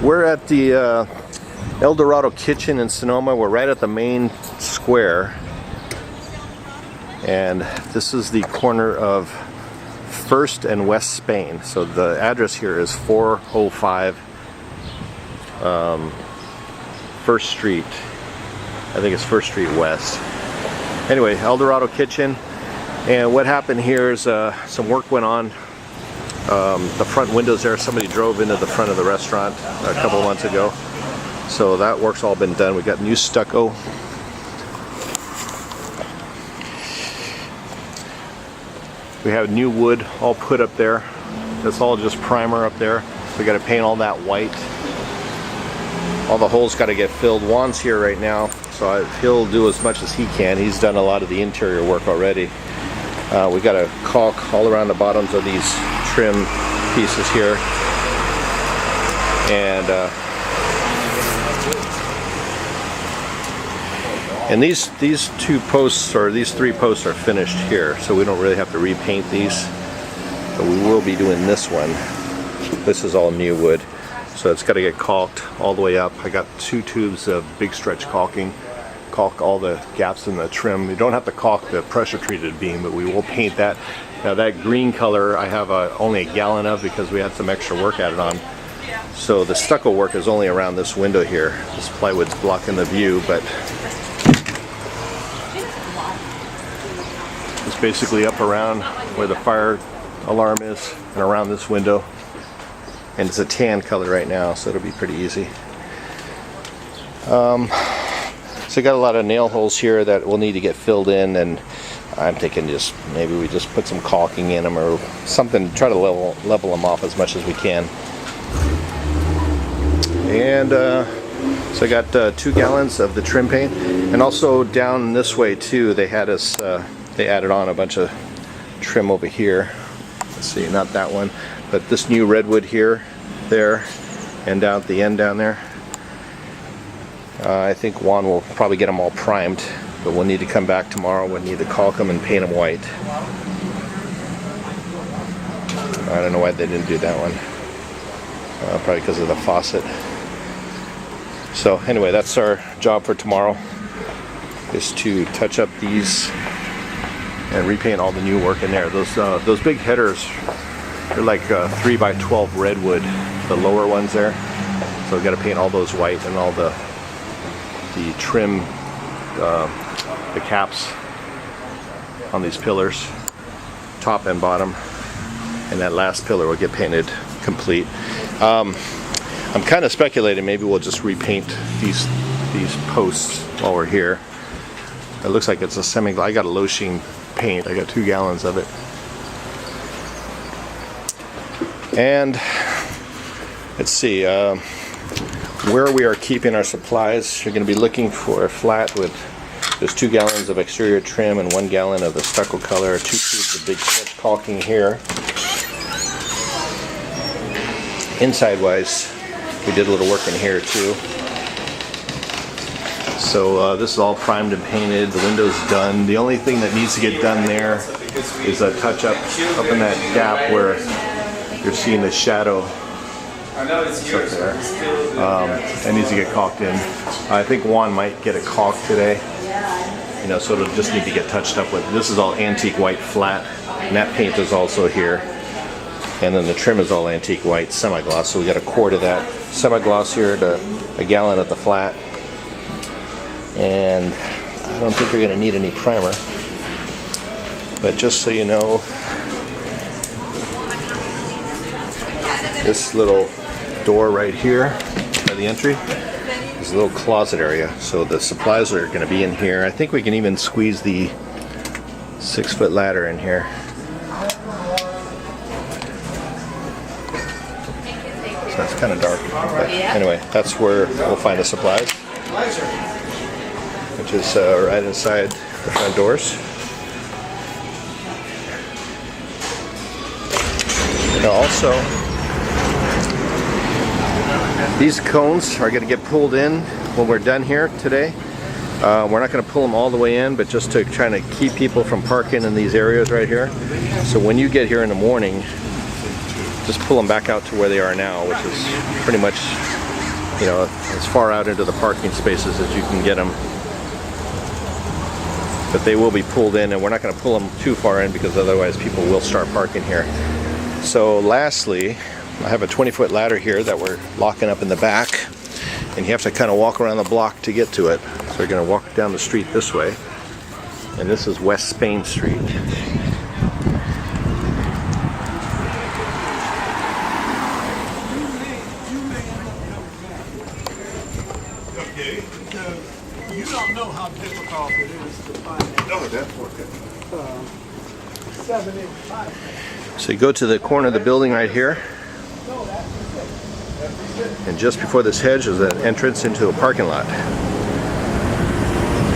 We're at the El Dorado Kitchen in Sonoma. We're right at the main square. And this is the corner of First and West Spain. So the address here is 405 First Street. I think it's First Street West. Anyway, El Dorado Kitchen. And what happened here is some work went on. The front windows there, somebody drove into the front of the restaurant a couple of months ago. So that work's all been done. We got new stucco. We have new wood all put up there. That's all just primer up there. We got to paint all that white. All the holes got to get filled. Juan's here right now, so he'll do as much as he can. He's done a lot of the interior work already. We got to caulk all around the bottoms of these trim pieces here, and these two posts, or these three posts, are finished here, so we don't really have to repaint these. But we will be doing this one. This is all new wood, so it's got to get caulked all the way up. I got 2 tubes of big stretch caulking. Caulk all the gaps in the trim. You don't have to caulk the pressure treated beam, but we will paint that. Now that green color I have only a gallon of because we had some extra work added on. So the stucco work is only around this window here. This plywood's blocking the view, but it's basically up around where the fire alarm is and around this window. And it's a tan color right now, so it'll be pretty easy. So I got a lot of nail holes here that will need to get filled in, and I'm thinking just maybe we just put some caulking in them or something, try to level them off as much as we can. And so I got 2 gallons of the trim paint, and also down this way too they had us they added on a bunch of trim over here. Let's see, not that one, but this new redwood here, there, and down at the end down there. I think Juan will probably get them all primed, but we'll need to come back tomorrow. We'll need to caulk them and paint them white. I don't know why they didn't do that one. Probably because of the faucet. So anyway, that's our job for tomorrow, is to touch up these and repaint all the new work in there. Those big headers, they're like 3 by 12 redwood, the lower ones there. So we've got to paint all those white, and all the trim, the caps on these pillars, top and bottom, and that last pillar will get painted complete. I'm kind of speculating maybe we'll just repaint these posts while we're here. It looks like it's a semi-gloss. I got a low sheen paint. I got 2 gallons of it. And let's see, where we are keeping our supplies, you're going to be looking for a flat with there's 2 gallons of exterior trim and 1 gallon of the stucco color, 2 tubes of big stretch caulking here. Inside wise, we did a little work in here too. So this is all primed and painted. The window's done. The only thing that needs to get done there is a touch up in that gap where you're seeing the shadow. There. It needs to get caulked in. I think Juan might get it caulked today. You know, so it'll just need to get touched up with. This is all antique white flat, and that paint is also here. And then the trim is all antique white semi-gloss. So we got a quart of that semi-gloss here to a gallon at the flat. And I don't think you're going to need any primer. But just so you know, this little door right here by the entry is a little closet area, so the supplies are going to be in here. I think we can even squeeze the 6-foot ladder in here. So that's kind of dark, but anyway, that's where we'll find the supplies, which is right inside the front doors. And also, these cones are going to get pulled in when we're done here today. We're not going to pull them all the way in, but just to try to keep people from parking in these areas right here. So when you get here in the morning, just pull them back out to where they are now, which is pretty much you know, as far out into the parking spaces as you can get them. But they will be pulled in, and we're not going to pull them too far in because otherwise people will start parking here. So lastly, I have a 20-foot ladder here that we're locking up in the back, and you have to kind of walk around the block to get to it. So we're going to walk down the street this way, and this is West Spain Street. Okay, you don't know how difficult it is to find it. Oh, that's working. 7-inch pipe. So you go to the corner of the building right here, and just before this hedge is an entrance into a parking lot.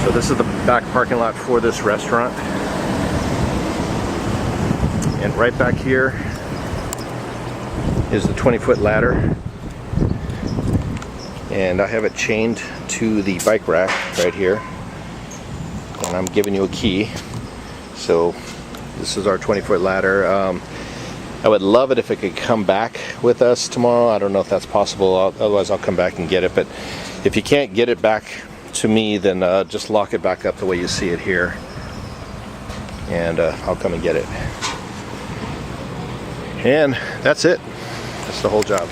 So this is the back parking lot for this restaurant. And right back here is the 20-foot ladder. And I have it chained to the bike rack right here. And I'm giving you a key. So this is our 20-foot ladder. I would love it if it could come back with us tomorrow. I don't know if that's possible. Otherwise I'll come back and get it. But if you can't get it back to me, then just lock it back up the way you see it here. And I'll come and get it. And that's it. That's the whole job.